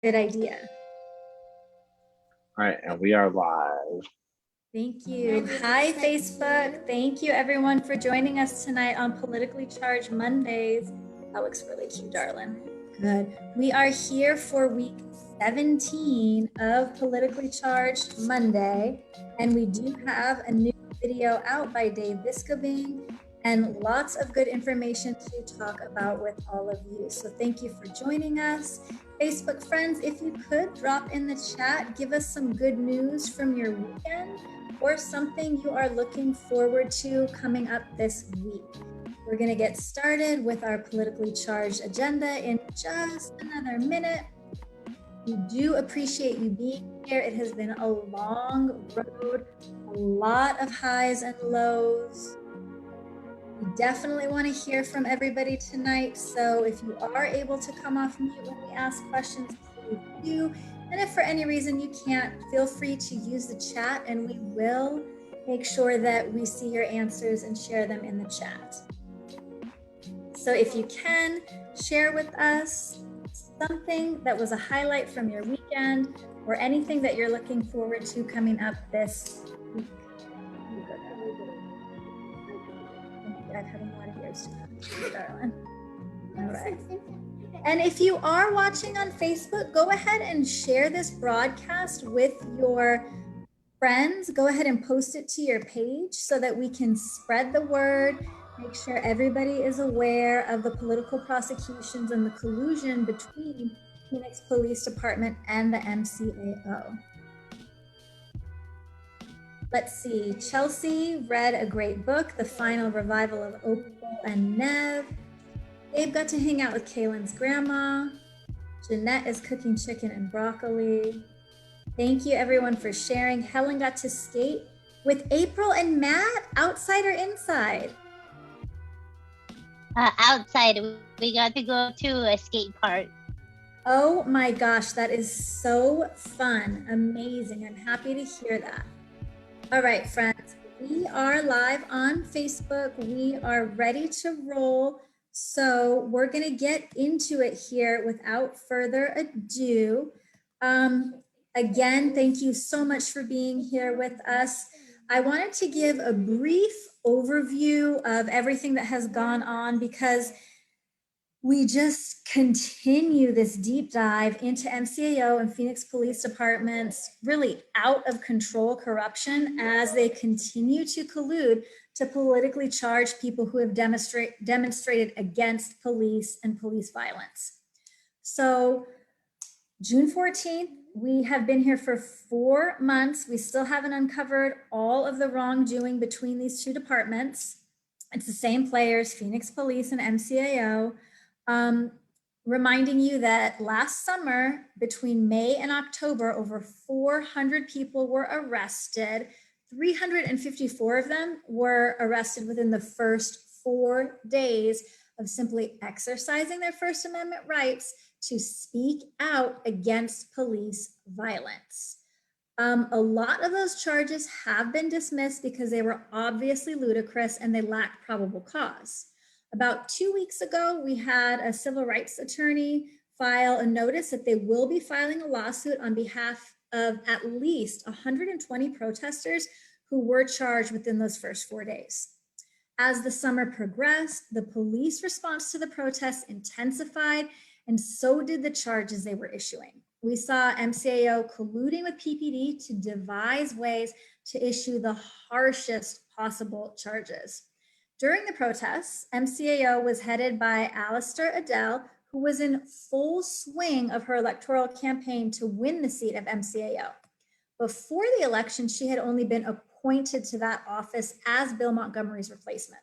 Good idea. All right, and we are live. Thank you. Hi, Facebook. Thank you, everyone, for joining us tonight on Politically Charged Mondays. That looks really cute, darling. Good. We are here for week 17 of Politically Charged Monday, and we do have a new video out by Dave Viscobing and lots of good information to talk about with all of you. So thank you for joining us. Facebook friends, if you could drop in the chat, give us some good news from your weekend or something you are looking forward to coming up this week. We're going to get started with our politically charged agenda in just another minute. We do appreciate you being here. It has been a long road, a lot of highs and lows. We definitely want to hear from everybody tonight. So if you are able to come off mute when we ask questions, please do. And if for any reason you can't, feel free to use the chat and we will make sure that we see your answers and share them in the chat. So if you can, share with us something that was a highlight from your weekend or anything that you're looking forward to coming up this week. I've had a lot of years to come, darling. All right. And if you are watching on Facebook, go ahead and share this broadcast with your friends. Go ahead and post it to your page so that we can spread the word, make sure everybody is aware of the political prosecutions and the collusion between Phoenix Police Department and the MCAO. Let's see, Chelsea read a great book, The Final Revival of Opal and Nev. Dave got to hang out with Kaylin's grandma. Jeanette is cooking chicken and broccoli. Thank you everyone for sharing. Helen got to skate with April and Matt, outside or inside? Outside. We got to go to a skate park. Oh my gosh, that is so fun. Amazing. I'm happy to hear that. All right, friends, we are live on Facebook. We are ready to roll. So we're going to get into it here without further ado. Again, thank you so much for being here with us. I wanted to give a brief overview of everything that has gone on because we just continue this deep dive into MCAO and Phoenix Police Department's really out of control corruption as they continue to collude to politically charge people who have demonstrated against police and police violence. So June 14th, we have been here for 4 months. We still haven't uncovered all of the wrongdoing between these two departments. It's the same players, Phoenix Police and MCAO. Reminding you that last summer, between May and October, over 400 people were arrested. 354 of them were arrested within the first 4 days of simply exercising their First Amendment rights to speak out against police violence. A lot of those charges have been dismissed because they were obviously ludicrous and they lacked probable cause. About 2 weeks ago, we had a civil rights attorney file a notice that they will be filing a lawsuit on behalf of at least 120 protesters who were charged within those first 4 days. As the summer progressed, the police response to the protests intensified, and so did the charges they were issuing. We saw MCAO colluding with PPD to devise ways to issue the harshest possible charges. During the protests, MCAO was headed by Alistair Adele, who was in full swing of her electoral campaign to win the seat of MCAO. Before the election, she had only been appointed to that office as Bill Montgomery's replacement.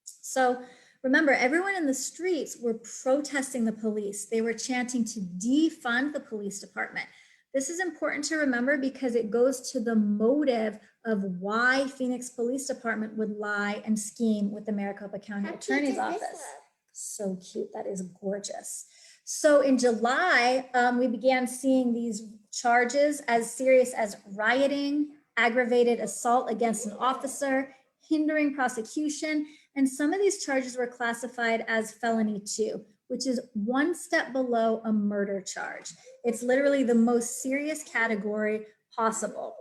So remember, everyone in the streets were protesting the police. They were chanting to defund the police department. This is important to remember because it goes to the motive of why Phoenix Police Department would lie and scheme with the Maricopa County Attorney's Office. So cute, that is gorgeous. So in July, we began seeing these charges as serious as rioting, aggravated assault against an officer, hindering prosecution, and some of these charges were classified as felony 2, which is one step below a murder charge. It's literally the most serious category possible.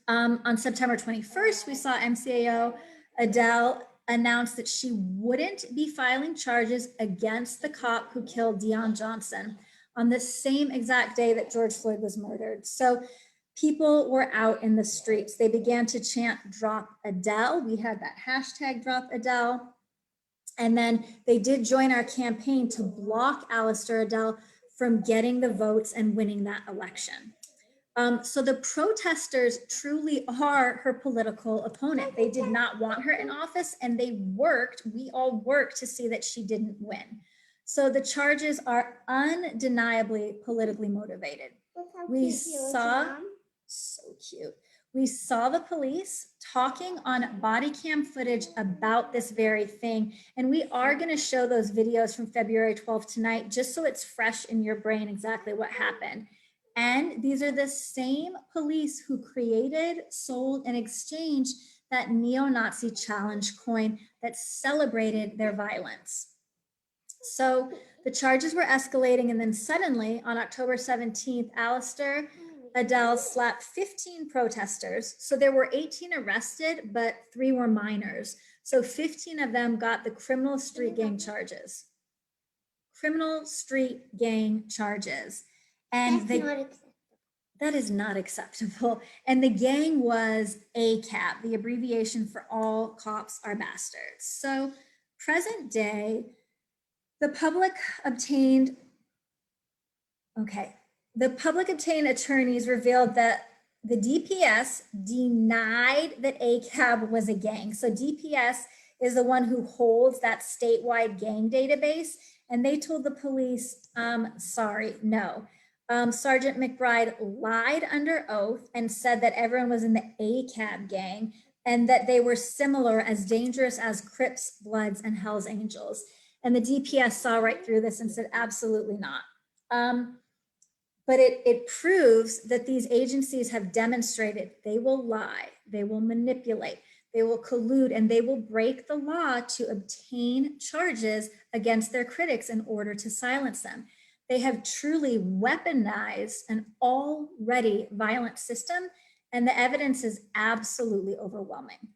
On September 21st, we saw MCAO Adele announce that she wouldn't be filing charges against the cop who killed Deion Johnson on the same exact day that George Floyd was murdered. So people were out in the streets. They began to chant, "Drop Adele." We had that hashtag, "Drop Adele." And then they did join our campaign to block Alistair Adele from getting the votes and winning that election. So the protesters truly are her political opponent. They did not want her in office, and we all worked to see that she didn't win. So the charges are undeniably politically motivated. We saw, so cute. We saw the police talking on body cam footage about this very thing. And we are going to show those videos from February 12th tonight, just so it's fresh in your brain exactly what happened. And these are the same police who created, sold, and exchanged that neo-Nazi challenge coin that celebrated their violence. So the charges were escalating, and then suddenly on October 17th, Alistair Adele slapped 15 protesters. So there were 18 arrested, but 3 were minors. So 15 of them got the criminal street gang charges. Criminal street gang charges. And that is not acceptable. And the gang was ACAB, the abbreviation for All Cops Are Bastards. So present day, the public obtained attorneys revealed that the DPS denied that ACAB was a gang. So DPS is the one who holds that statewide gang database. And they told the police, sorry, no. Sergeant McBride lied under oath and said that everyone was in the ACAB gang and that they were similar, as dangerous as Crips, Bloods, and Hells Angels. And the DPS saw right through this and said, absolutely not. But it proves that these agencies have demonstrated they will lie, they will manipulate, they will collude, and they will break the law to obtain charges against their critics in order to silence them. They have truly weaponized an already violent system, and the evidence is absolutely overwhelming.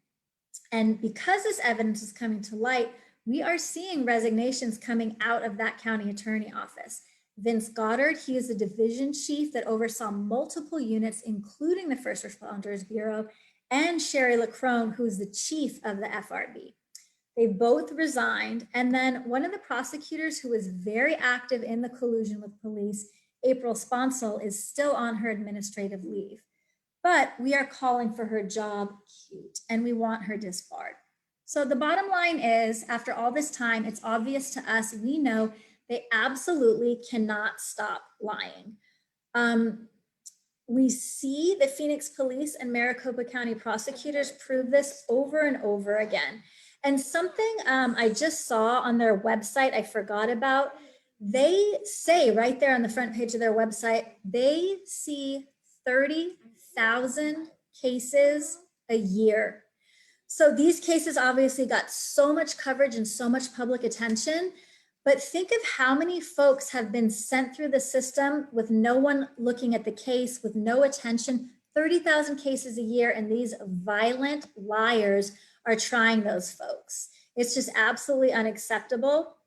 And because this evidence is coming to light, we are seeing resignations coming out of that county attorney office. Vince Goddard, he is the division chief that oversaw multiple units, including the First Responders Bureau, and Sherry LaCrone, who is the chief of the FRB. They both resigned. And then one of the prosecutors who was very active in the collusion with police, April Sponsel, is still on her administrative leave. But we are calling for her job cute, and we want her disbarred. So the bottom line is, after all this time, it's obvious to us, we know they absolutely cannot stop lying. We see the Phoenix police and Maricopa County prosecutors prove this over and over again. And something I just saw on their website, I forgot about, they say right there on the front page of their website, they see 30,000 cases a year. So these cases obviously got so much coverage and so much public attention, but think of how many folks have been sent through the system with no one looking at the case, with no attention. 30,000 cases a year, and these violent liars are trying those folks. It's just absolutely unacceptable.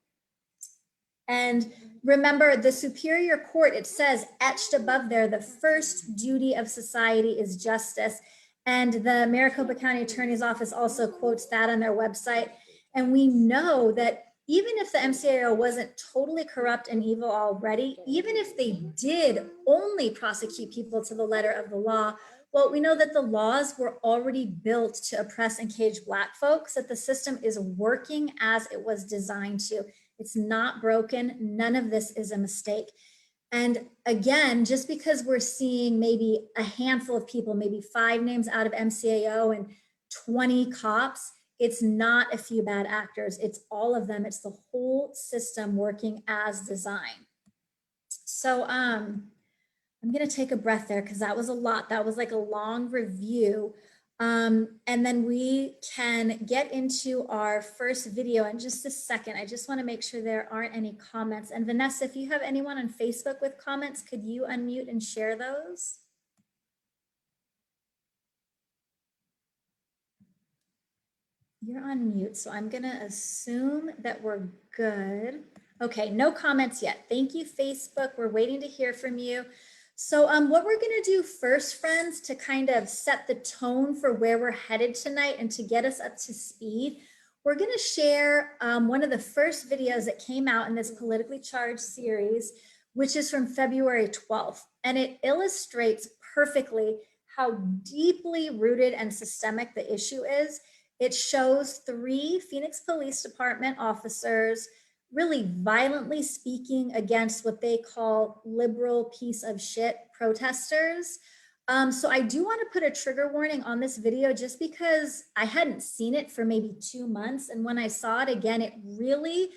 And remember, the Superior Court, it says etched above there, the first duty of society is justice. And the Maricopa County Attorney's Office also quotes that on their website. And we know that even if the MCAO wasn't totally corrupt and evil already, even if they did only prosecute people to the letter of the law, well, we know that the laws were already built to oppress and cage Black folks, that the system is working as it was designed to. It's not broken. None of this is a mistake. And again, just because we're seeing maybe a handful of people, maybe 5 names out of MCAO and 20 cops, it's not a few bad actors. It's all of them. It's the whole system working as designed. So I'm going to take a breath there because that was a lot. That was like a long review. And then we can get into our first video in just a second. I just want to make sure there aren't any comments. And Vanessa, if you have anyone on Facebook with comments, could you unmute and share those? You're on mute, so I'm going to assume that we're good. Okay, no comments yet. Thank you, Facebook. We're waiting to hear from you. So what we're going to do first, friends, to kind of set the tone for where we're headed tonight and to get us up to speed, we're going to share one of the first videos that came out in this politically charged series, which is from February 12th. And it illustrates perfectly how deeply rooted and systemic the issue is. It shows 3 Phoenix Police Department officers really violently speaking against what they call liberal piece of shit protesters. So I do want to put a trigger warning on this video just because I hadn't seen it for maybe 2 months. And when I saw it again, it really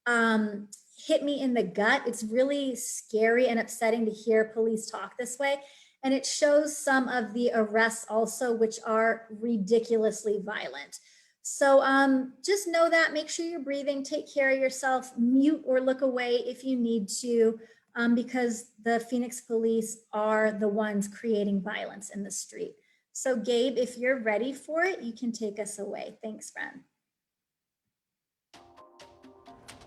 hit me in the gut. It's really scary and upsetting to hear police talk this way. And it shows some of the arrests also, which are ridiculously violent. So just know that, make sure you're breathing, take care of yourself, mute or look away if you need to, because the Phoenix police are the ones creating violence in the street. So Gabe, if you're ready for it, you can take us away. Thanks, friend.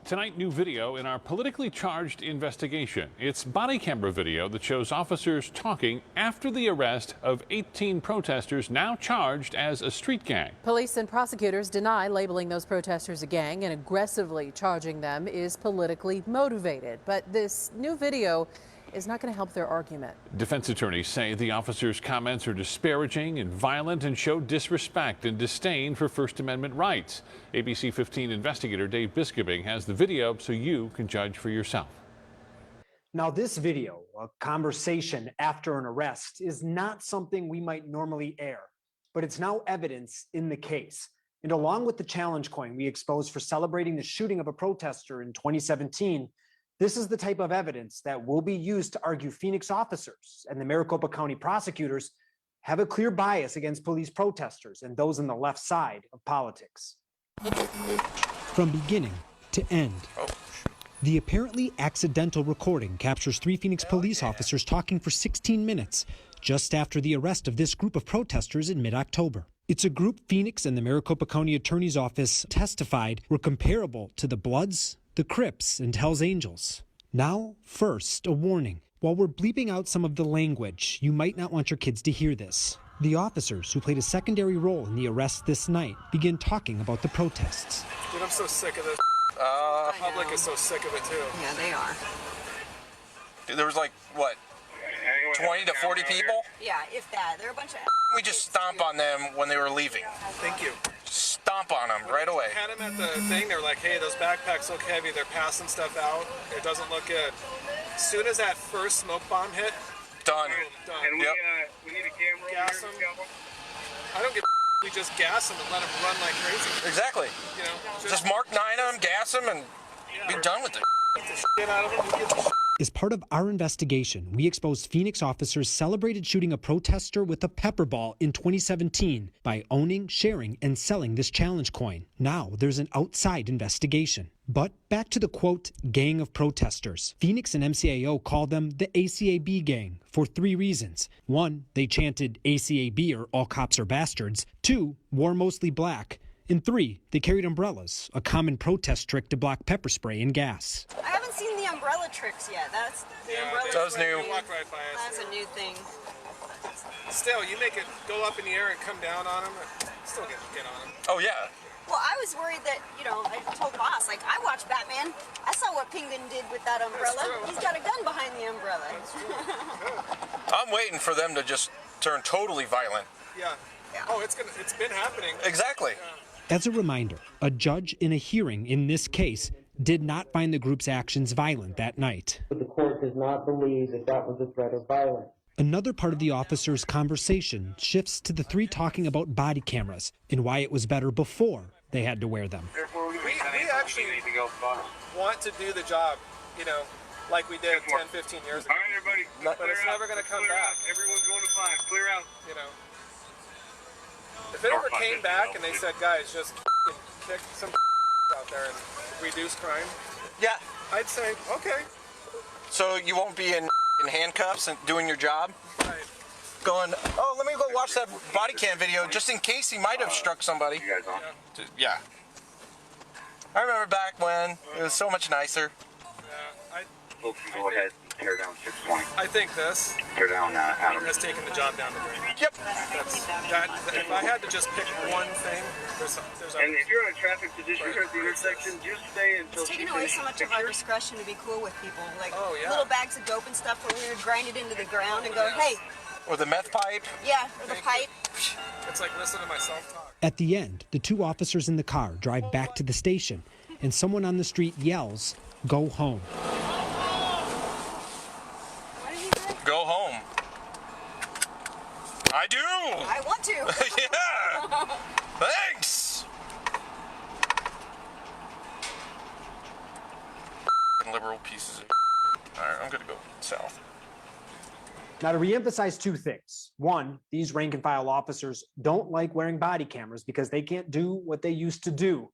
Tonight, new video in our politically charged investigation. It's body camera video that shows officers talking after the arrest of 18 protesters now charged as a street gang. Police and prosecutors deny labeling those protesters a gang and aggressively charging them is politically motivated. But this new video is not going to help their argument. Defense attorneys say the officers' comments are disparaging and violent and show disrespect and disdain for First Amendment rights. ABC 15 investigator Dave Biskobing has the video so you can judge for yourself. Now, this video, a conversation after an arrest, is not something we might normally air, but it's now evidence in the case. And along with the challenge coin we exposed for celebrating the shooting of a protester in 2017, this is the type of evidence that will be used to argue Phoenix officers and the Maricopa County prosecutors have a clear bias against police protesters and those on the left side of politics. From beginning to end, the apparently accidental recording captures 3 Phoenix police officers talking for 16 minutes just after the arrest of this group of protesters in mid-October. It's a group Phoenix and the Maricopa County Attorney's Office testified were comparable to the Bloods, the Crips, and Hells Angels. Now, first, a warning. While we're bleeping out some of the language, you might not want your kids to hear this. The officers who played a secondary role in the arrest this night begin talking about the protests. Dude, I'm so sick of this. The public is so sick of it too. Yeah, they are. Dude, there was like, what, 20 to 40 people? Yeah, if that. They're a bunch of... We just stomp on them when they were leaving. Thank you. Stomp on them right away. I had them at the thing. They were like, hey, those backpacks look heavy. They're passing stuff out. It doesn't look good. As soon as that first smoke bomb hit, done. Done. And we need a camera gas them. I don't give a we just gas them and let them run like crazy. Exactly. You know, just Mark 9 them, gas them, and be done with it. Get the shit out of them. Who gives a shit? As part of our investigation, we exposed Phoenix officers celebrated shooting a protester with a pepper ball in 2017 by owning, sharing, and selling this challenge coin. Now there's an outside investigation. But back to the, quote, gang of protesters. Phoenix and MCAO call them the ACAB gang for 3 reasons. 1, they chanted ACAB or all cops are bastards. 2, wore mostly black. And 3, they carried umbrellas, a common protest trick to block pepper spray and gas. I haven't seen the umbrella tricks yet. That's the umbrella. That was new. Walk right by us. That's a new thing. Still, you make it go up in the air and come down on them. Still get on them. Oh, yeah. Well, I was worried that, you know, I told Boss, like, I watched Batman. I saw what Penguin did with that umbrella. He's got a gun behind the umbrella. I'm waiting for them to just turn totally violent. Yeah. Oh, it's been happening. Exactly. As a reminder, a judge in a hearing in this case did not find the group's actions violent that night. But the court does not believe that that was a threat of violence. Another part of the officers' conversation shifts to the 3 talking about body cameras and why it was better before they had to wear them. We actually want to do the job, you know, like we did 10, 15 years ago. All right, everybody. But it's never going to come back. Everyone's going to 5. Clear out. You know. If it ever came back and they said, guys, just kick some out there and reduce crime, Yeah. I'd say, okay. So you won't be in handcuffs and doing your job? Right. Going, oh, let me go watch that body cam video just in case he might have struck somebody. You guys on? Yeah. I remember back when it was so much nicer. Yeah, Folks can go ahead and tear down 6 points. I think this Tear down Adam. has taken the job down the drain. Yep. If I had to just pick one thing, there's And if you're in a traffic position here at the intersection, just stay until It's she taking away finishes so much the of our picture. discretion to be cool with people. Like Oh, yeah. little bags of dope and stuff where we would grind it into the ground and go, hey, Or the meth pipe. yeah, or the pipe. It's like listen to my self-talk. At the end, the two officers in the car drive back to the station, and someone on the street yells, "Go home." What did he say? Go home. I do. I want to. Yeah. Thanks. Liberal pieces of. All right, I'm gonna go south. Now, to reemphasize two things. One, these rank and file officers don't like wearing body cameras because they can't do what they used to do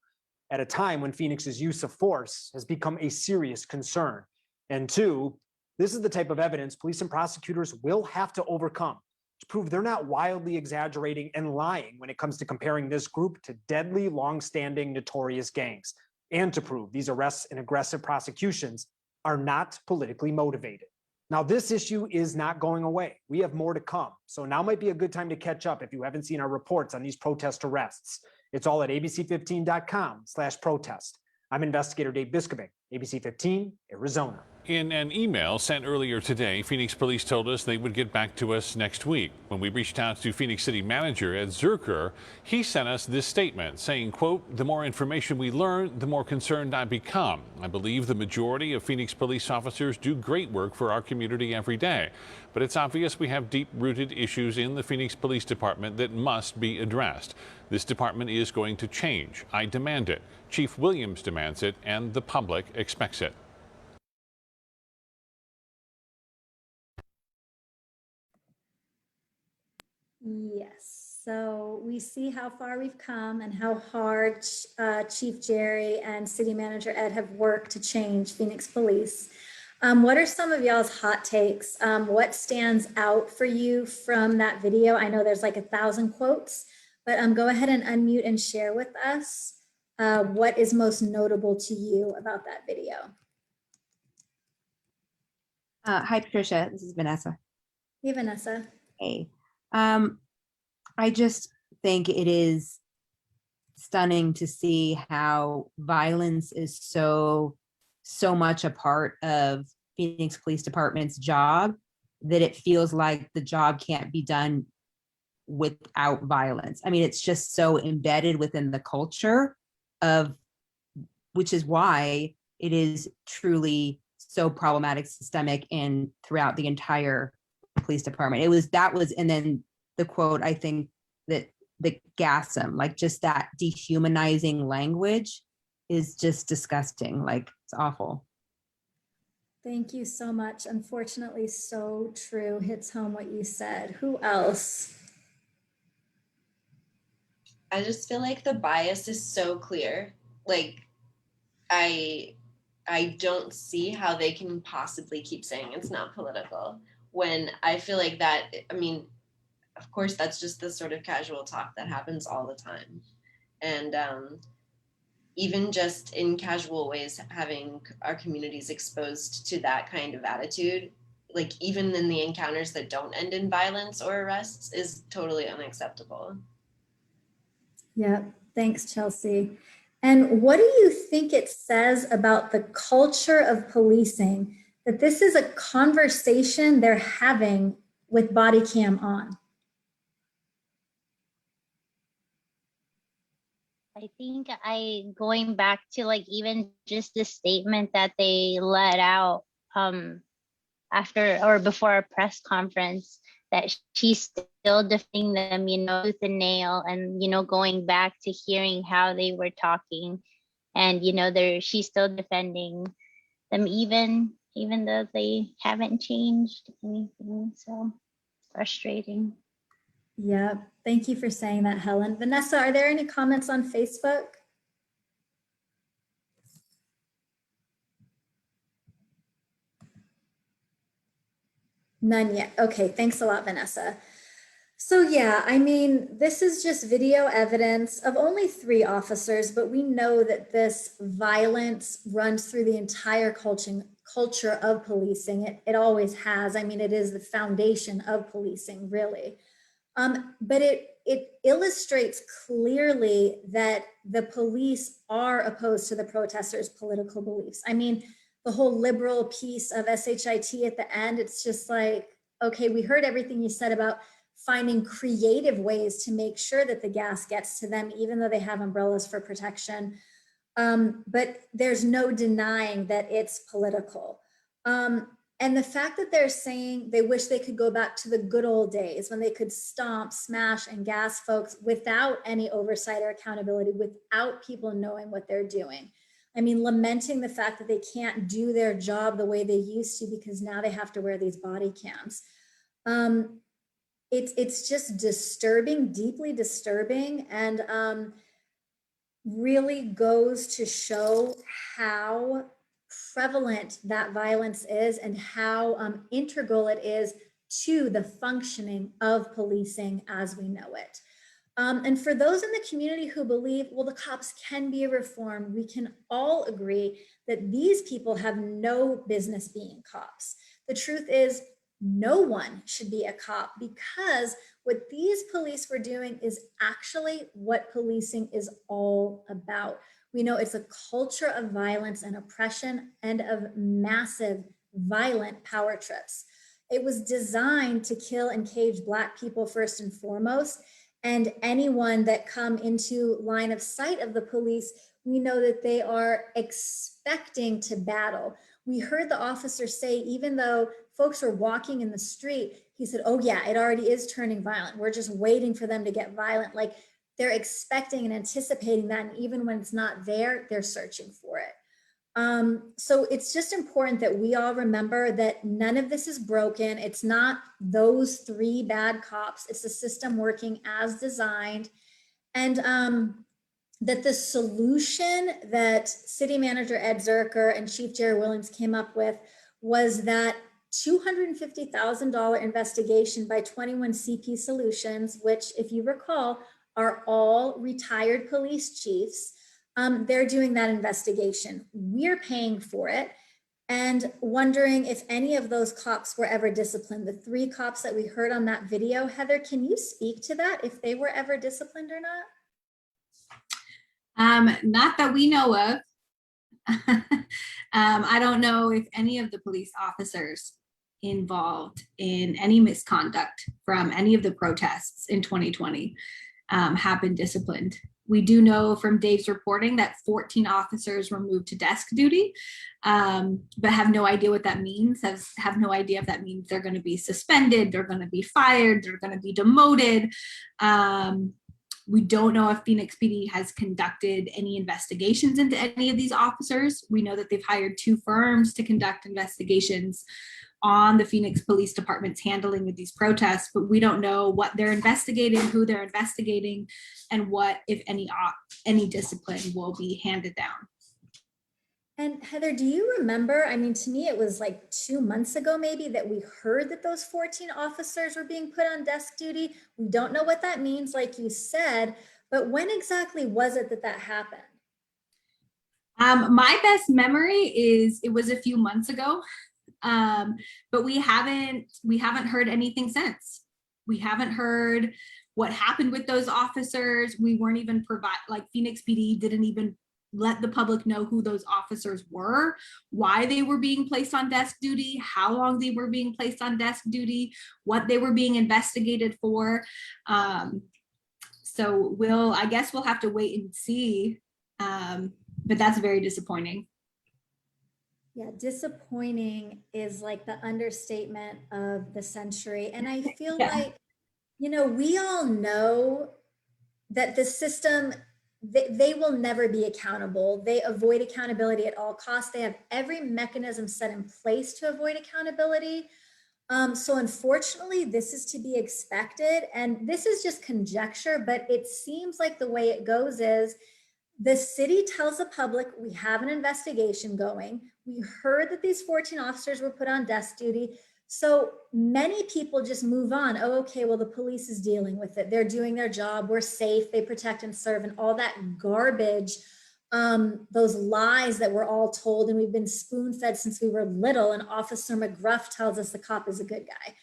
at a time when Phoenix's use of force has become a serious concern. And two, this is the type of evidence police and prosecutors will have to overcome to prove they're not wildly exaggerating and lying when it comes to comparing this group to deadly, long-standing, notorious gangs, and to prove these arrests and aggressive prosecutions are not politically motivated. Now, this issue is not going away. We have more to come. So now might be a good time to catch up if you haven't seen our reports on these protest arrests. It's all at abc15.com/protest. I'm investigator Dave Biskobing, ABC 15, Arizona. In an email sent earlier today, Phoenix police told us they would get back to us next week. When we reached out to Phoenix City Manager Ed Zerker, he sent us this statement saying, quote, "The more information we learn, the more concerned I become. I believe the majority of Phoenix police officers do great work for our community every day. But it's obvious we have deep-rooted issues in the Phoenix Police Department that must be addressed. This department is going to change. I demand it. Chief Williams demands it, and the public expects it." Yes, so we see how far we've come and how hard Chief Jerry and City Manager Ed have worked to change Phoenix Police. What are some of y'all's hot takes? What stands out for you from that video? I know there's like 1,000 quotes, but go ahead and unmute and share with us what is most notable to you about that video. Hi, Patricia. This is Vanessa. Hey, Vanessa. Hey. I just think it is stunning to see how violence is so much a part of Phoenix Police Department's job that it feels like the job can't be done without violence. I mean, it's just so embedded within the culture of, which is why it is truly so problematic, systemic, and throughout the entire police department. And then the quote, I think that the GASM, like just that dehumanizing language is just disgusting. Like, it's awful. Thank you so much. Unfortunately, so true. Hits home what you said. Who else? I just feel like the bias is so clear. Like, I don't see how they can possibly keep saying it's not political when I feel like that, I mean, of course, that's just the sort of casual talk that happens all the time. And even just in casual ways, having our communities exposed to that kind of attitude, like even in the encounters that don't end in violence or arrests, is totally unacceptable. Yeah, thanks, Chelsea. And what do you think it says about the culture of policing that this is a conversation they're having with body cam on? I think going back to like even just the statement that they let out after or before a press conference, that she's still defending them, tooth and nail, and going back to hearing how they were talking, and she's still defending them even though they haven't changed anything. So frustrating. Yeah, thank you for saying that, Helen. Vanessa, are there any comments on Facebook? None yet. Okay, thanks a lot, Vanessa. So yeah, I mean, this is just video evidence of only 3 officers, but we know that this violence runs through the entire culture of policing. It always has. I mean, it is the foundation of policing, really. But it illustrates clearly that the police are opposed to the protesters' political beliefs. I mean, the whole liberal piece of SHIT at the end, it's just like, okay, we heard everything you said about finding creative ways to make sure that the gas gets to them, even though they have umbrellas for protection. But there's no denying that it's political. And the fact that they're saying they wish they could go back to the good old days when they could stomp, smash, and gas folks without any oversight or accountability, without people knowing what they're doing. I mean, lamenting the fact that they can't do their job the way they used to because now they have to wear these body cams. It's just disturbing, deeply disturbing, and really goes to show how prevalent that violence is and how integral it is to the functioning of policing as we know it. And for those in the community who believe, well, the cops can be reformed, we can all agree that these people have no business being cops. The truth is, no one should be a cop, because what these police were doing is actually what policing is all about. We know it's a culture of violence and oppression and of massive violent power trips. It was designed to kill and cage Black people first and foremost, and anyone that come into line of sight of the police, we know that they are expecting to battle. We heard the officer say, even though folks were walking in the street, he said, oh yeah, it already is turning violent. We're just waiting for them to get violent. Like, they're expecting and anticipating that, and even when it's not there, they're searching for it. So it's just important that we all remember that none of this is broken. It's not those 3 bad cops. It's the system working as designed. And that the solution that City Manager Ed Zerker and Chief Jerry Williams came up with was that $250,000 investigation by 21 CP Solutions, which, if you recall, are all retired police chiefs. They're doing that investigation. We're paying for it and wondering if any of those cops were ever disciplined. The 3 cops that we heard on that video, Heather, can you speak to that, if they were ever disciplined or not? Not that we know of. I don't know if any of the police officers involved in any misconduct from any of the protests in 2020 have been disciplined. We do know from Dave's reporting that 14 officers were moved to desk duty, but have no idea what that means, have no idea if that means they're going to be suspended, they're going to be fired, they're going to be demoted. We don't know if Phoenix PD has conducted any investigations into any of these officers. We know that they've hired 2 firms to conduct investigations on the Phoenix Police Department's handling of these protests, but we don't know what they're investigating, who they're investigating, and what, if any discipline will be handed down. And Heather, do you remember, I mean, to me, it was like 2 months ago, maybe, that we heard that those 14 officers were being put on desk duty. We don't know what that means, like you said, but when exactly was it that that happened? My best memory is it was a few months ago. But we haven't heard anything since. We haven't heard what happened with those officers. We weren't even Phoenix PD didn't even let the public know who those officers were, why they were being placed on desk duty, how long they were being placed on desk duty, what they were being investigated for. So I guess we'll have to wait and see. But that's very disappointing. Yeah, disappointing is like the understatement of the century. And I feel like, we all know that the system, they will never be accountable. They avoid accountability at all costs. They have every mechanism set in place to avoid accountability. So unfortunately, this is to be expected. And this is just conjecture, but it seems like the way it goes is the city tells the public, we have an investigation going. We heard that these 14 officers were put on desk duty. So many people just move on. Oh, okay, well, the police is dealing with it. They're doing their job. We're safe. They protect and serve, and all that garbage, those lies that we're all told, and we've been spoon-fed since we were little, and Officer McGruff tells us the cop is a good guy.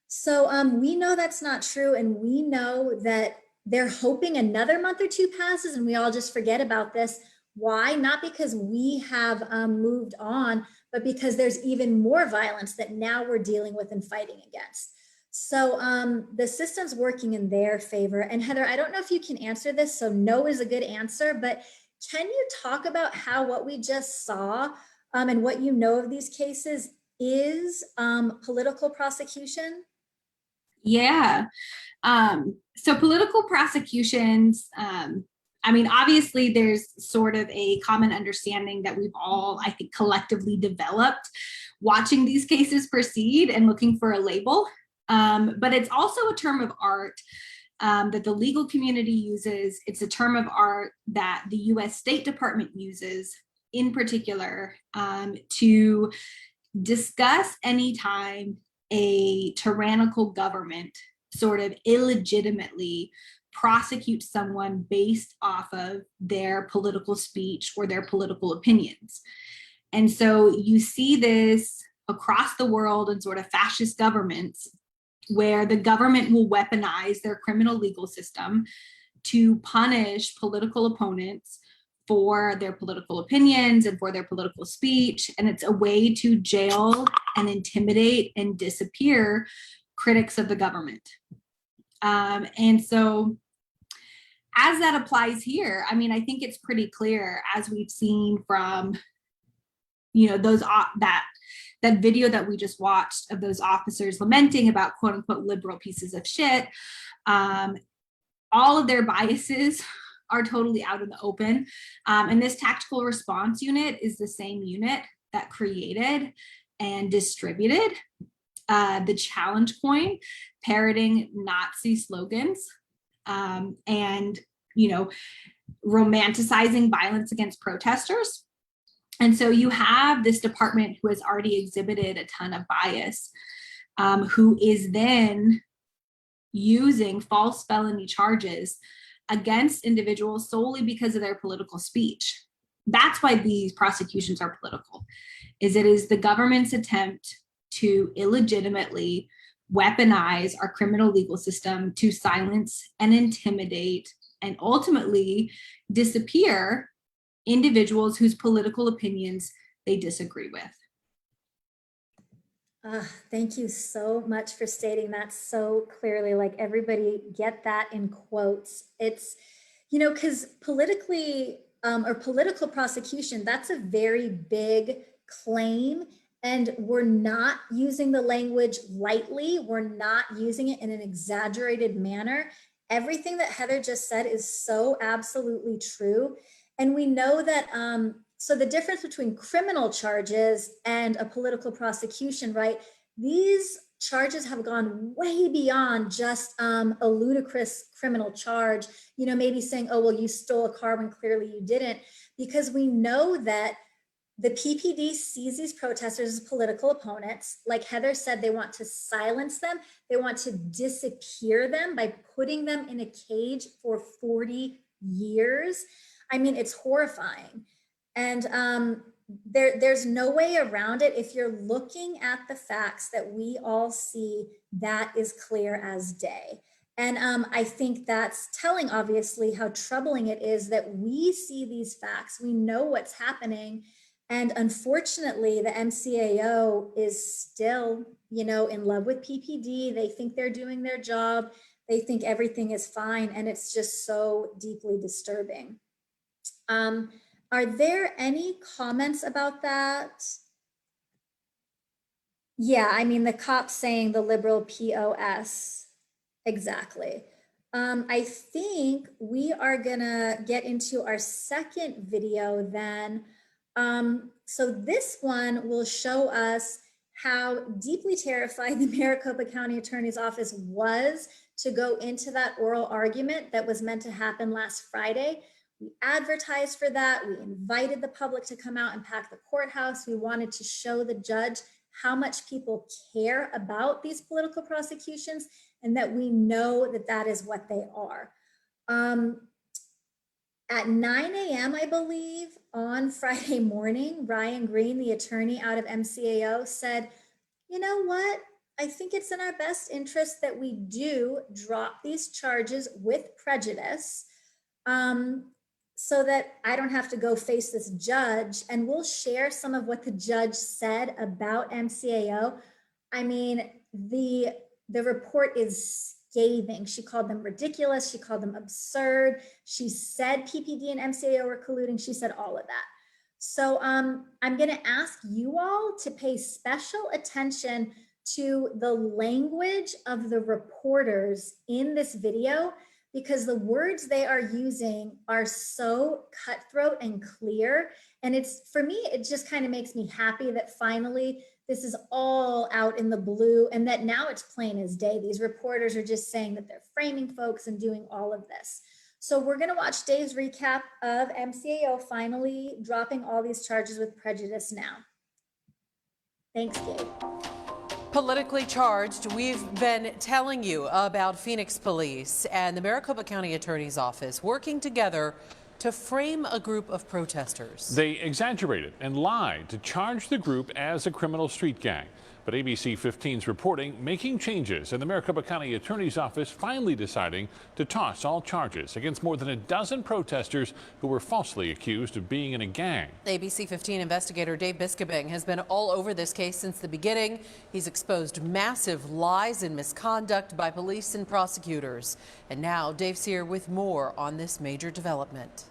So we know that's not true, and we know that they're hoping another month or two passes and we all just forget about this. Why? Not because we have moved on, but because there's even more violence that now we're dealing with and fighting against. So the system's working in their favor. And Heather, I don't know if you can answer this, so no is a good answer, but can you talk about how what we just saw and what you know of these cases is political prosecution? Yeah. So political prosecutions, I mean, obviously there's sort of a common understanding that we've all, I think, collectively developed watching these cases proceed and looking for a label. But it's also a term of art that the legal community uses. It's a term of art that the US State Department uses in particular to discuss anytime a tyrannical government sort of illegitimately prosecute someone based off of their political speech or their political opinions. And so you see this across the world in sort of fascist governments where the government will weaponize their criminal legal system to punish political opponents for their political opinions and for their political speech. And it's a way to jail and intimidate and disappear critics of the government. And so as that applies here, I mean, I think it's pretty clear, as we've seen from, you know, those that video that we just watched of those officers lamenting about quote unquote liberal pieces of shit. All of their biases are totally out in the open. And this tactical response unit is the same unit that created and distributed the challenge coin, parroting Nazi slogans and, you know, romanticizing violence against protesters. And so you have this department who has already exhibited a ton of bias, who is then using false felony charges against individuals solely because of their political speech. That's why these prosecutions are political, is it is the government's attempt to illegitimately weaponize our criminal legal system to silence and intimidate and ultimately disappear individuals whose political opinions they disagree with. Thank you so much for stating that so clearly. Like, everybody get that in quotes. It's, you know, because politically or political prosecution, that's a very big claim. And we're not using the language lightly. We're not using it in an exaggerated manner. Everything that Heather just said is so absolutely true. And we know that, so the difference between criminal charges and a political prosecution, right? These charges have gone way beyond just a ludicrous criminal charge, you know, maybe saying, oh, well, you stole a car when clearly you didn't, because we know that the PPD sees these protesters as political opponents. Like Heather said, they want to silence them. They want to disappear them by putting them in a cage for 40 years. I mean, it's horrifying. And there's no way around it. If you're looking at the facts that we all see, that is clear as day. And I think that's telling, obviously, how troubling it is that we see these facts. We know what's happening. And unfortunately, the MCAO is still, you know, in love with PPD. They think they're doing their job. They think everything is fine. And it's just so deeply disturbing. Are there any comments about that? Yeah, I mean, the cops saying the liberal POS. Exactly. I think we are gonna get into our second video then. So this one will show us how deeply terrified the Maricopa County Attorney's Office was to go into that oral argument that was meant to happen last Friday. We advertised for that. We invited the public to come out and pack the courthouse. We wanted to show the judge how much people care about these political prosecutions and that we know that that is what they are. At 9 a.m., I believe, on Friday morning, Ryan Green, the attorney out of MCAO, said, you know what? I think it's in our best interest that we do drop these charges with prejudice so that I don't have to go face this judge. And we'll share some of what the judge said about MCAO. I mean, the report is scathing. She called them ridiculous. She called them absurd. She said PPD and MCAO were colluding. She said all of that. So I'm going to ask you all to pay special attention to the language of the reporters in this video, because the words they are using are so cutthroat and clear. And it's, for me, it just kind of makes me happy that finally this is all out in the blue and that now it's plain as day. These reporters are just saying that they're framing folks and doing all of this. So we're going to watch Dave's recap of MCAO finally dropping all these charges with prejudice now. Thanks, Gabe. Politically charged, we've been telling you about Phoenix Police and the Maricopa County Attorney's Office working together to frame a group of protesters. They exaggerated and lied to charge the group as a criminal street gang. But ABC 15's reporting making changes, and the Maricopa County Attorney's Office finally deciding to toss all charges against more than a dozen protesters who were falsely accused of being in a gang. ABC 15 investigator Dave Biskobing has been all over this case since the beginning. He's exposed massive lies and misconduct by police and prosecutors. And now Dave's here with more on this major development.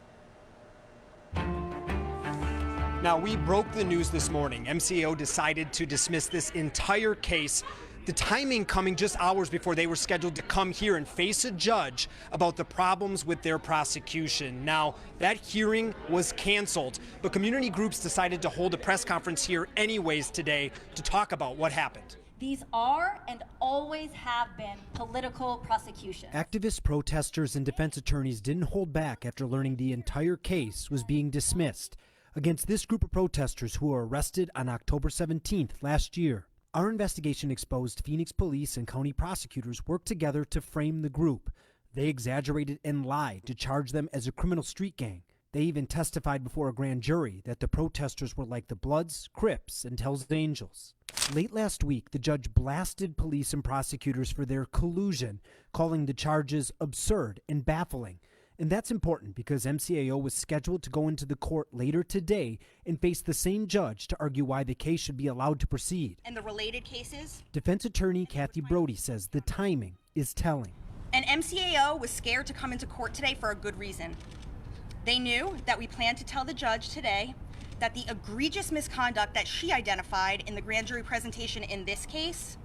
Now, we broke the news this morning. MCAO decided to dismiss this entire case. The timing coming just hours before they were scheduled to come here and face a judge about the problems with their prosecution. Now, that hearing was canceled, but community groups decided to hold a press conference here anyways today to talk about what happened. These are and always have been political prosecutions. Activists, protesters, and defense attorneys didn't hold back after learning the entire case was being dismissed against this group of protesters who were arrested on October 17th last year. Our investigation exposed Phoenix police and county prosecutors worked together to frame the group. They exaggerated and lied to charge them as a criminal street gang. They even testified before a grand jury that the protesters were like the Bloods, Crips, and Hells Angels. Late last week, the judge blasted police and prosecutors for their collusion, calling the charges absurd and baffling. And that's important because MCAO was scheduled to go into the court later today and face the same judge to argue why the case should be allowed to proceed. And the related cases? Defense attorney Kathy Brody says the timing is telling. And MCAO was scared to come into court today for a good reason. They knew that we planned to tell the judge today that the egregious misconduct that she identified in the grand jury presentation in this case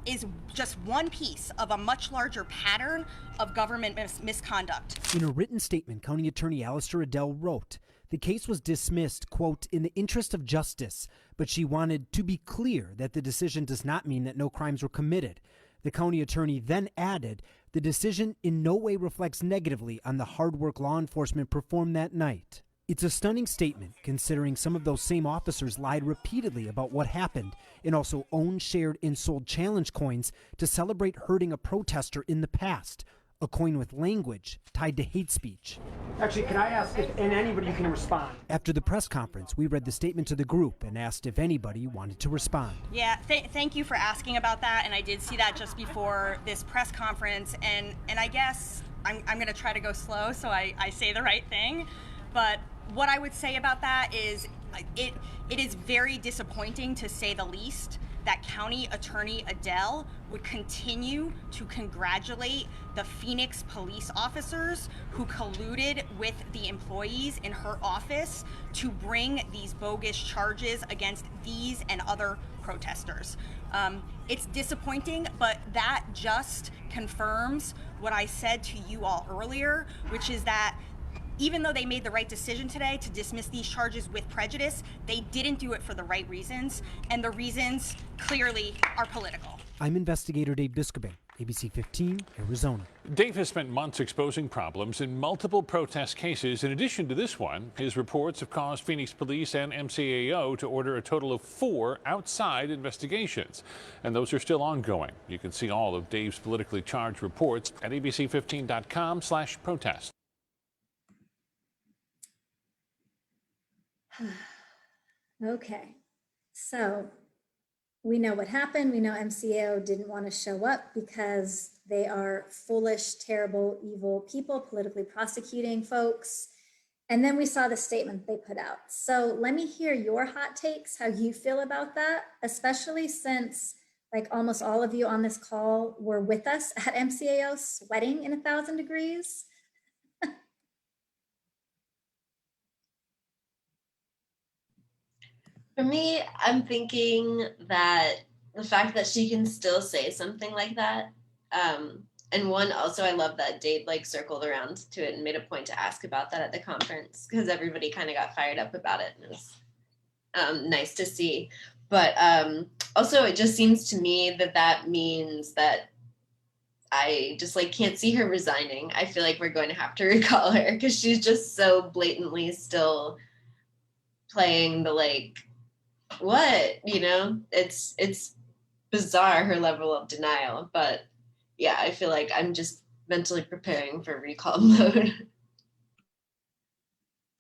is just one piece of a much larger pattern of government misconduct. In a written statement, County Attorney Alistair Adele wrote, the case was dismissed, quote, in the interest of justice, but she wanted to be clear that the decision does not mean that no crimes were committed. The county attorney then added, the decision in no way reflects negatively on the hard work law enforcement performed that night. It's a stunning statement considering some of those same officers lied repeatedly about what happened and also owned, shared, and sold challenge coins to celebrate hurting a protester in the past, a coin with language tied to hate speech. Actually, can I ask if anybody can respond? After the press conference, we read the statement to the group and asked if anybody wanted to respond. Yeah, thank you for asking about that, and I did see that just before this press conference, and I guess I'm going to try to go slow so I say the right thing, but what I would say about that is it is very disappointing, to say the least, that County Attorney Adele would continue to congratulate the Phoenix police officers who colluded with the employees in her office to bring these bogus charges against these and other protesters. It's disappointing, but that just confirms what I said to you all earlier, which is that even though they made the right decision today to dismiss these charges with prejudice, they didn't do it for the right reasons, and the reasons clearly are political. I'm investigator Dave Biscobing, ABC 15, Arizona. Dave has spent months exposing problems in multiple protest cases. In addition to this one, his reports have caused Phoenix police and MCAO to order a total of 4 outside investigations, and those are still ongoing. You can see all of Dave's politically charged reports at abc15.com/protest. Okay, so we know what happened. We know MCAO didn't want to show up because they are foolish, terrible, evil people politically prosecuting folks. And then we saw the statement they put out. So let me hear your hot takes, how you feel about that, especially since like almost all of you on this call were with us at MCAO sweating in 1,000 degrees. For me, I'm thinking that the fact that she can still say something like that, and one, also I love that Dave like circled around to it and made a point to ask about that at the conference because everybody kind of got fired up about it, and it was nice to see. But also it just seems to me that that means that I just like can't see her resigning. I feel like we're going to have to recall her because she's just so blatantly still playing the like, what, you know, it's bizarre, her level of denial. But yeah, I feel like I'm just mentally preparing for recall mode.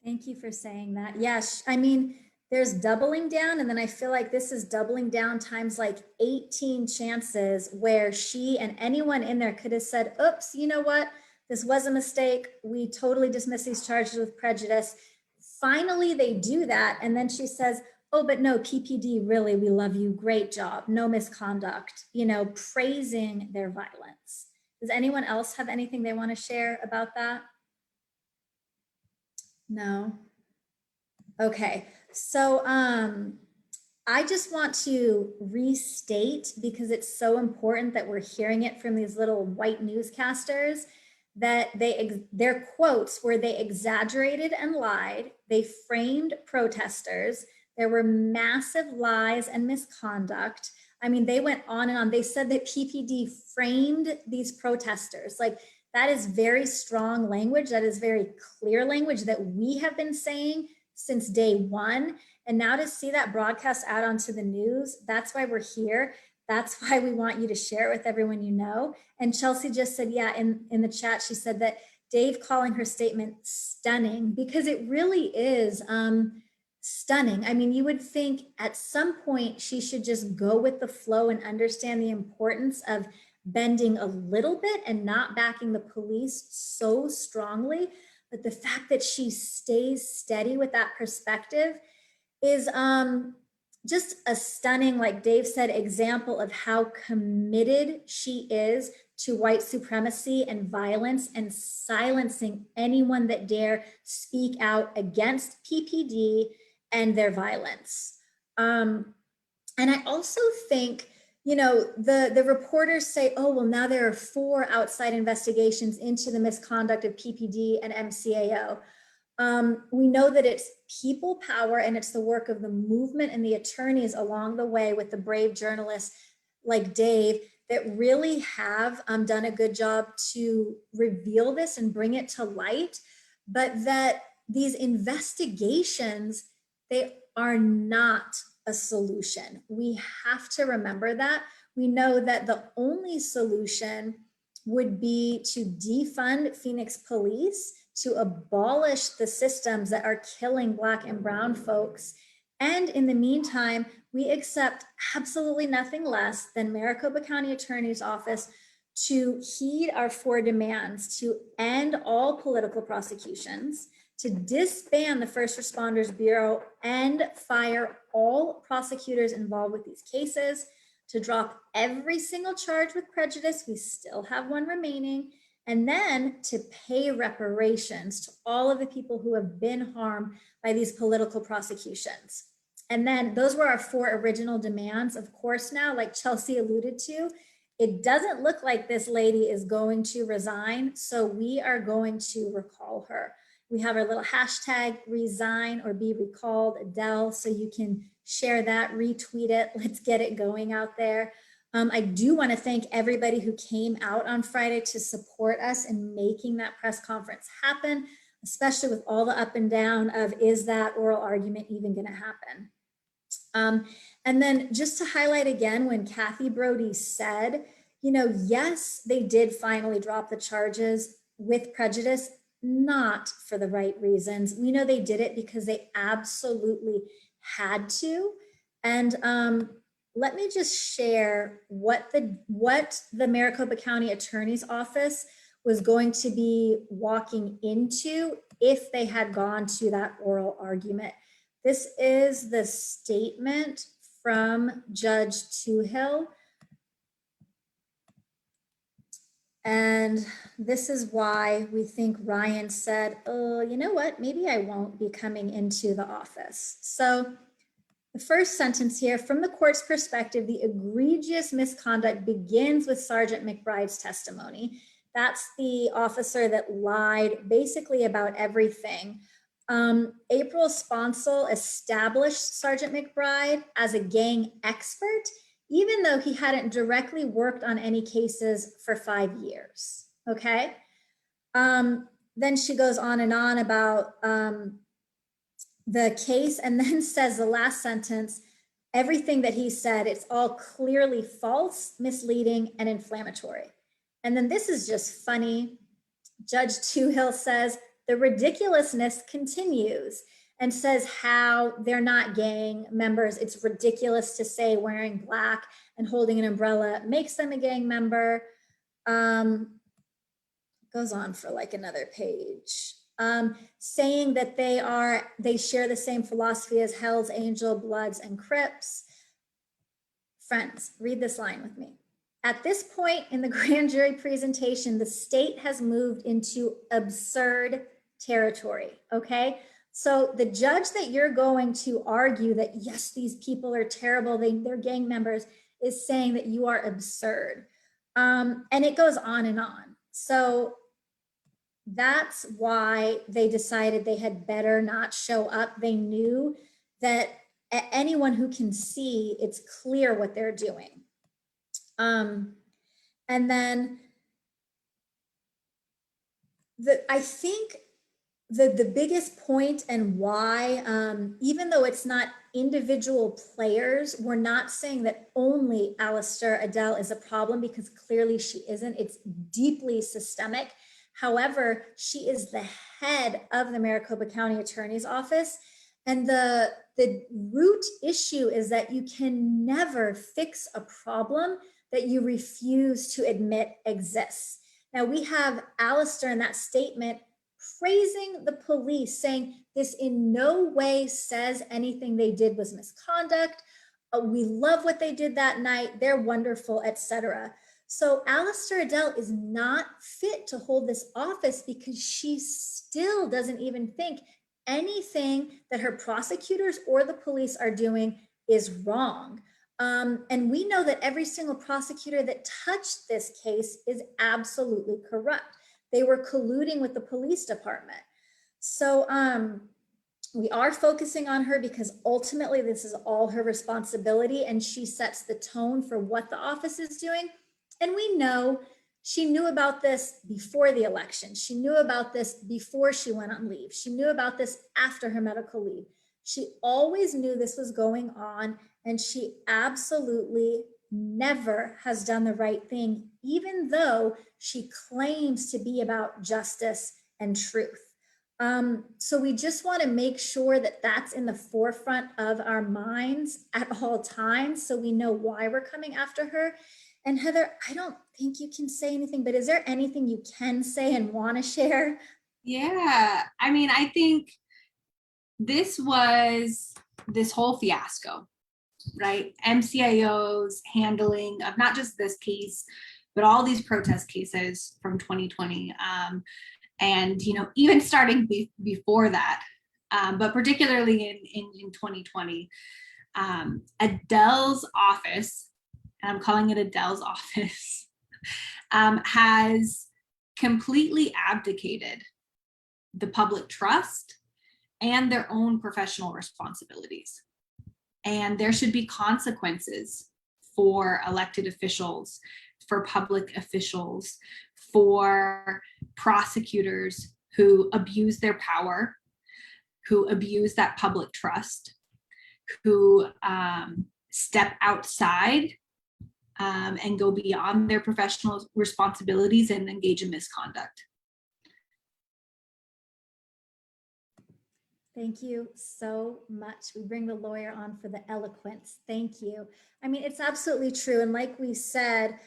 Thank you for saying that. Yes, I mean, there's doubling down, and then I feel like this is doubling down times like 18 chances where she and anyone in there could have said, oops, you know what? This was a mistake. We totally dismiss these charges with prejudice. Finally, they do that. And then she says, oh, but no, PPD, really, we love you. Great job. No misconduct, you know, praising their violence. Does anyone else have anything they want to share about that? No? Okay. So I just want to restate, because it's so important that we're hearing it from these little white newscasters, that their quotes where they exaggerated and lied, they framed protesters, there were massive lies and misconduct. I mean, they went on and on. They said that PPD framed these protesters. Like, that is very strong language. That is very clear language that we have been saying since day one. And now to see that broadcast out onto the news, that's why we're here. That's why we want you to share it with everyone you know. And Chelsea just said, yeah, in the chat, she said that Dave calling her statement stunning, because it really is stunning. I mean, you would think at some point she should just go with the flow and understand the importance of bending a little bit and not backing the police so strongly. But the fact that she stays steady with that perspective is just a stunning, like Dave said, example of how committed she is to white supremacy and violence and silencing anyone that dare speak out against PPD and their violence. And I also think, you know, the reporters say, oh, well, now there are 4 outside investigations into the misconduct of PPD and MCAO. We know that it's people power, and it's the work of the movement and the attorneys along the way with the brave journalists like Dave that really have done a good job to reveal this and bring it to light, but that these investigations, they are not a solution. We have to remember that. We know that the only solution would be to defund Phoenix police, to abolish the systems that are killing Black and brown folks. And in the meantime, we accept absolutely nothing less than Maricopa County Attorney's Office to heed our 4 demands: to end all political prosecutions, to disband the First Responders Bureau and fire all prosecutors involved with these cases, to drop every single charge with prejudice, we still have 1 remaining, and then to pay reparations to all of the people who have been harmed by these political prosecutions. And then those were our 4 original demands. Of course, now, like Chelsea alluded to, it doesn't look like this lady is going to resign, so we are going to recall her. We have our little hashtag resign or be recalled Adele, so you can share that, retweet it. Let's get it going out there. I do want to thank everybody who came out on Friday to support us in making that press conference happen, especially with all the up and down of, is that oral argument even going to happen? And then just to highlight again, when Kathy Brody said, you know, yes, they did finally drop the charges with prejudice, not for the right reasons. We know they did it because they absolutely had to. And let me just share what the Maricopa County Attorney's Office was going to be walking into if they had gone to that oral argument. This is the statement from Judge Toohill. And this is why we think Ryan said, oh, you know what, maybe I won't be coming into the office. So the first sentence here, from the court's perspective, the egregious misconduct begins with Sergeant McBride's testimony. That's the officer that lied basically about everything. April Sponsel established Sergeant McBride as a gang expert, even though he hadn't directly worked on any cases for 5 years, okay? Then she goes on about the case, and then says the last sentence, everything that he said, it's all clearly false, misleading, and inflammatory. And then this is just funny. Judge Toohill says, the ridiculousness continues, and says how they're not gang members. It's ridiculous to say wearing black and holding an umbrella makes them a gang member. Goes on for like another page. Saying that they share the same philosophy as Hell's Angel, Bloods, and Crips. Friends, read this line with me. At this point in the grand jury presentation, the state has moved into absurd territory, okay? So the judge that you're going to argue that, yes, these people are terrible, they're gang members, is saying that you are absurd. And it goes on and on. So that's why they decided they had better not show up. They knew that anyone who can see, it's clear what they're doing. And then I think the biggest point and why, even though it's not individual players, we're not saying that only Alistair Adele is a problem, because clearly she isn't. It's deeply systemic. However, she is the head of the Maricopa County Attorney's Office. And the root issue is that you can never fix a problem that you refuse to admit exists. Now we have Alistair in that statement praising the police, saying this in no way says anything they did was misconduct. We love what they did that night. They're wonderful, etc. So Alistair Adele is not fit to hold this office because she still doesn't even think anything that her prosecutors or the police are doing is wrong. And we know that every single prosecutor that touched this case is absolutely corrupt. They were colluding with the police department. So we are focusing on her because ultimately this is all her responsibility, and she sets the tone for what the office is doing. And we know she knew about this before the election. She knew about this before she went on leave. She knew about this after her medical leave. She always knew this was going on, and she absolutely never has done the right thing, even though she claims to be about justice and truth. So we just want to make sure that that's in the forefront of our minds at all times, so we know why we're coming after her. And Heather, I don't think you can say anything, but is there anything you can say and want to share? Yeah, I mean, I think this whole fiasco, right? MCIO's handling of not just this case, but all these protest cases from 2020. And, you know, even starting before that, but particularly in 2020, Adele's office, and I'm calling it Adele's office, has completely abdicated the public trust and their own professional responsibilities. And there should be consequences for elected officials, for public officials, for prosecutors who abuse their power, who abuse that public trust, who step outside and go beyond their professional responsibilities and engage in misconduct. Thank you so much. We bring the lawyer on for the eloquence. Thank you. I mean, it's absolutely true. And like we said,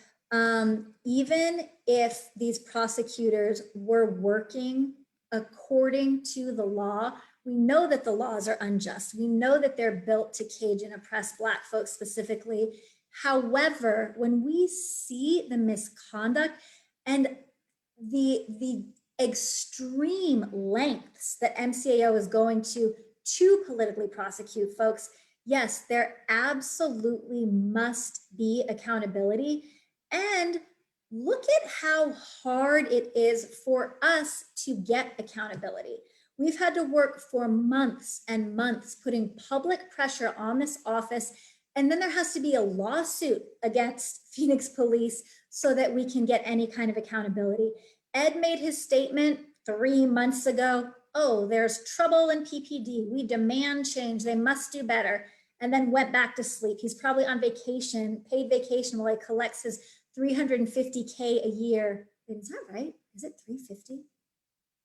even if these prosecutors were working according to the law, we know that the laws are unjust. We know that they're built to cage and oppress Black folks specifically. However, when we see the misconduct and the extreme lengths that MCAO is going to politically prosecute folks, yes, there absolutely must be accountability. And look at how hard it is for us to get accountability. We've had to work for months and months putting public pressure on this office. And then there has to be a lawsuit against Phoenix Police so that we can get any kind of accountability. Ed made his statement 3 months ago. Oh, there's trouble in PPD. We demand change. They must do better. And then went back to sleep. He's probably on vacation, paid vacation, while he collects his $350K a year. Is that right? Is it 350?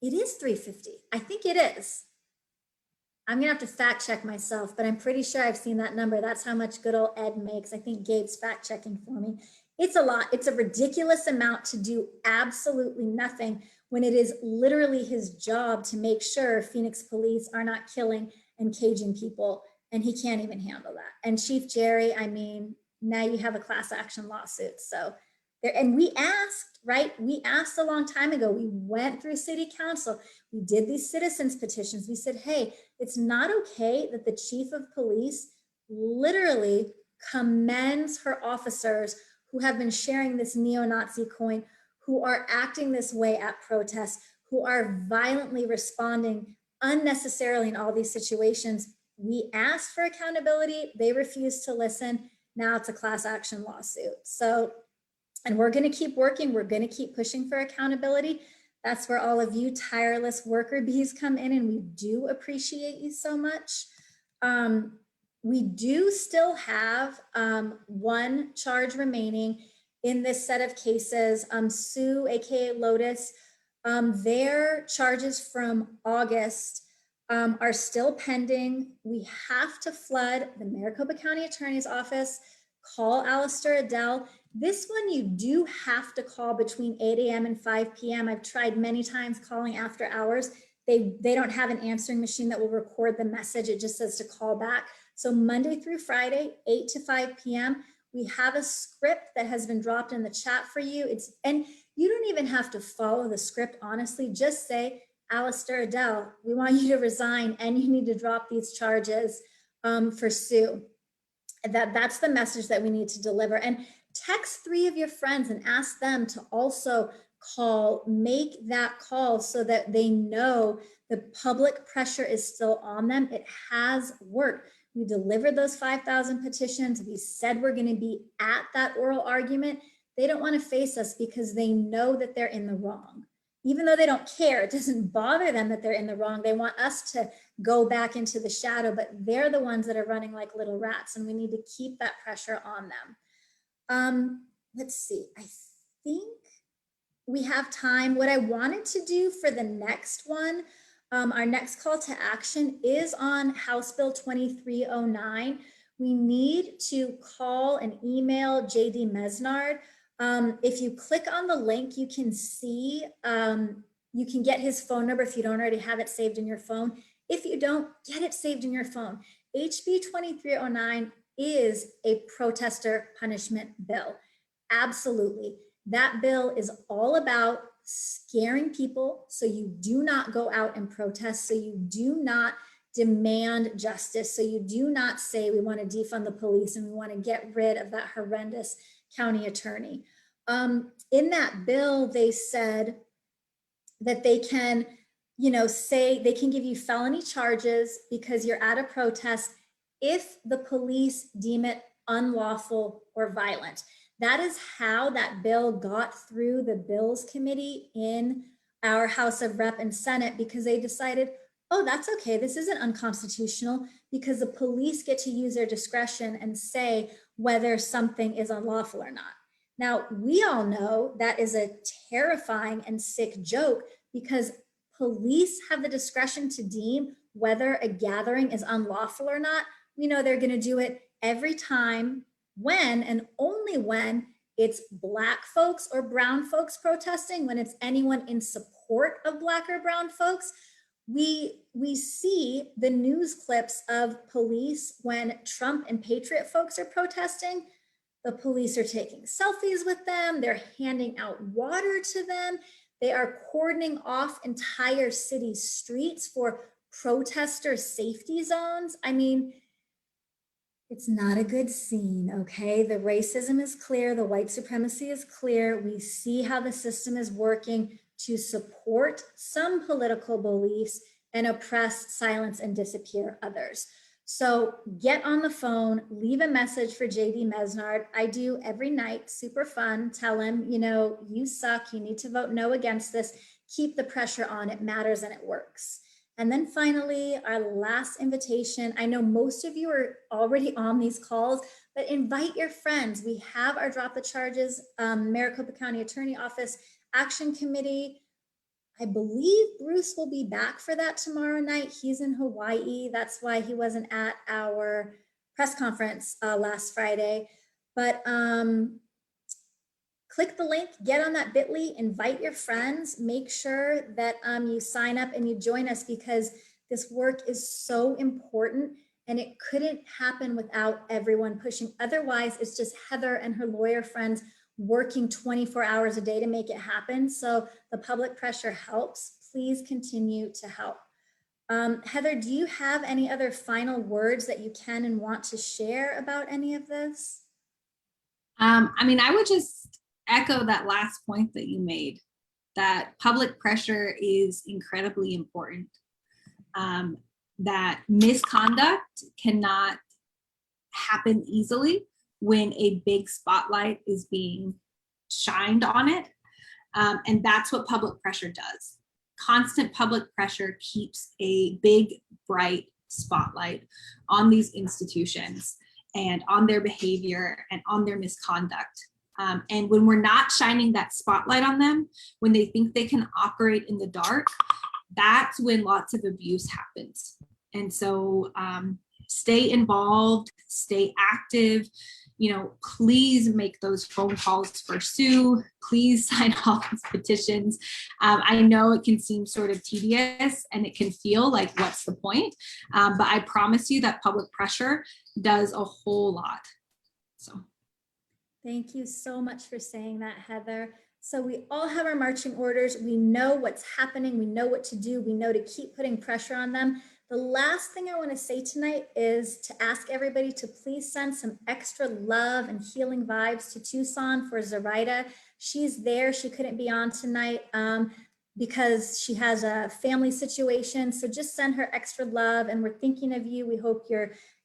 It is 350. I think it is. I'm gonna have to fact check myself, but I'm pretty sure I've seen that number. That's how much good old Ed makes. I think Gabe's fact checking for me. It's a lot. It's a ridiculous amount to do absolutely nothing when it is literally his job to make sure Phoenix Police are not killing and caging people, and he can't even handle that. And Chief Jerry, I mean, now you have a class action lawsuit. So there, and we asked, right? We asked a long time ago. We went through city council. We did these citizens petitions. We said, hey, it's not okay that the chief of police literally commends her officers who have been sharing this neo-Nazi coin, who are acting this way at protests, who are violently responding unnecessarily in all these situations. We asked for accountability. They refused to listen. Now it's a class action lawsuit. So, and we're going to keep working. We're going to keep pushing for accountability. That's where all of you tireless worker bees come in, and we do appreciate you so much. We do still have one charge remaining in this set of cases. Sue, aka Lotus, their charges from August are still pending. We have to flood the Maricopa County Attorney's Office, call Alistair Adele. This one you do have to call between 8 a.m. and 5 p.m. I've tried many times calling after hours. They don't have an answering machine that will record the message. It just says to call back. So Monday through Friday, 8 to 5 p.m. We have a script that has been dropped in the chat for you. And you don't even have to follow the script, honestly. Just say, Alistair Adele, we want you to resign and you need to drop these charges for Sue. That's the message that we need to deliver. And text 3 of your friends and ask them to also call, make that call so that they know the public pressure is still on them. It has worked. We delivered those 5,000 petitions. We said we're going to be at that oral argument. They don't want to face us because they know that they're in the wrong. Even though they don't care, it doesn't bother them that they're in the wrong. They want us to go back into the shadow, but they're the ones that are running like little rats, and we need to keep that pressure on them. Let's see, I think we have time. What I wanted to do for the next one, our next call to action is on House Bill 2309. We need to call and email JD Mesnard. If you click on the link, you can see, you can get his phone number if you don't already have it saved in your phone. If you don't, get it saved in your phone. HB 2309 is a protester punishment bill. Absolutely. That bill is all about scaring people so you do not go out and protest, so you do not demand justice, so you do not say we want to defund the police and we want to get rid of that horrendous county attorney. In that bill, they said that they can say they can give you felony charges because you're at a protest if the police deem it unlawful or violent. That is how that bill got through the Bills Committee in our House of Rep and Senate, because they decided, oh, that's okay, this isn't unconstitutional, because the police get to use their discretion and say whether something is unlawful or not. Now, we all know that is a terrifying and sick joke, because police have the discretion to deem whether a gathering is unlawful or not. We know they're going to do it every time when and only when it's Black folks or brown folks protesting. When it's anyone in support of Black or brown folks, we see the news clips of police when Trump and Patriot folks are protesting. The police are taking selfies with them. They're handing out water to them. They are cordoning off entire city streets for protester safety zones. I mean, it's not a good scene, okay? The racism is clear, the white supremacy is clear. We see how the system is working to support some political beliefs and oppress, silence, and disappear others. So get on the phone, leave a message for JD Mesnard. I do every night, super fun. Tell him, you suck, you need to vote no against this. Keep the pressure on, it matters and it works. And then finally, our last invitation. I know most of you are already on these calls, but invite your friends. We have our Drop the Charges Maricopa County Attorney Office Action Committee. I believe Bruce will be back for that tomorrow night. He's in Hawaii. That's why he wasn't at our press conference last Friday. But click the link, get on that bit.ly, invite your friends, make sure that you sign up and you join us, because this work is so important and it couldn't happen without everyone pushing. Otherwise, it's just Heather and her lawyer friends working 24 hours a day to make it happen. So the public pressure helps. Please continue to help. Heather, do you have any other final words that you can and want to share about any of this? I would just echo that last point that you made, that public pressure is incredibly important, that misconduct cannot happen easily when a big spotlight is being shined on it. And that's what public pressure does. Constant public pressure keeps a big, bright spotlight on these institutions and on their behavior and on their misconduct. And when we're not shining that spotlight on them, when they think they can operate in the dark, that's when lots of abuse happens. And so stay involved, stay active, please make those phone calls for Sue, please sign all these petitions. I know it can seem sort of tedious and it can feel like, what's the point? But I promise you that public pressure does a whole lot. So. Thank you so much for saying that, Heather. So we all have our marching orders. We know what's happening. We know what to do. We know to keep putting pressure on them. The last thing I want to say tonight is to ask everybody to please send some extra love and healing vibes to Tucson for Zoraida. She's there. She couldn't be on tonight because she has a family situation. So just send her extra love, and we're thinking of you. We hope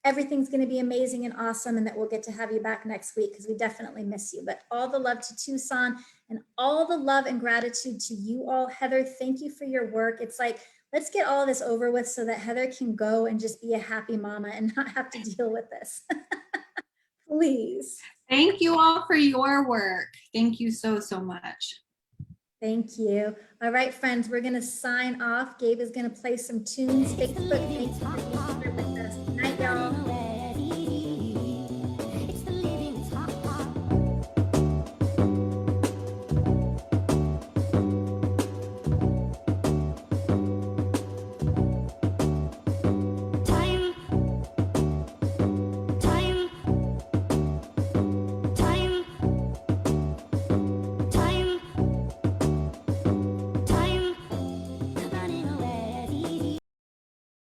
everything's going to be amazing and awesome, and that we'll get to have you back next week, because we definitely miss you. But all the love to Tucson and all the love and gratitude to you all. Heather, thank you for your work. It's like, let's get all this over with so that Heather can go and just be a happy mama and not have to deal with this. Please. Thank you all for your work. Thank you so, so much. Thank you. All right, friends, we're going to sign off. Gabe is going to play some tunes. Facebook, thank you for being here with us. Good night, y'all.